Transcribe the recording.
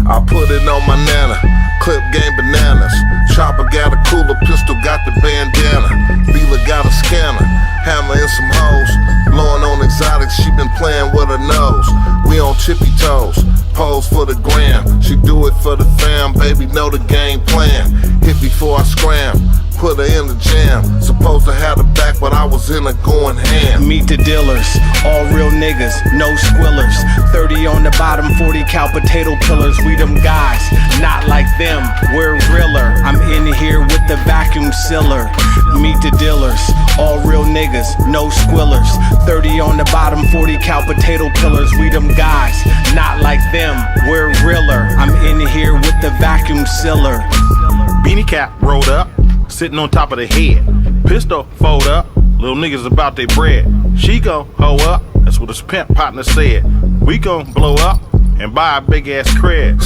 I put it on my nana, clip game bananas. Chopper got a cooler, pistol got the bandana. Beeler got a scanner, hammer and some hoes. Blowing on exotics, she been playing with her nose. We on tippy toes, pose for the gram. She do it for the fam, baby know the game plan. Hit before I scram, put her in the jam. Supposed to have the back, but I was in a going ham. Meet the dealers, all real niggas, no squillers. 30 on the bottom, 40 cal potato pillars. We them guys, not like them, we're realer. I'm in here with the vacuum sealer. Meet the dealers, all real niggas, no squillers. 30 on the bottom, 40 cal potato pillars. We them guys, not like them, we're realer. I'm in here with the vacuum sealer. Beanie cap rolled up, sitting on top of the head. Pistol fold up, little niggas about they bread. She gon' hoe up, that's what his pimp partner said. We gon' blow up and buy a big ass crib.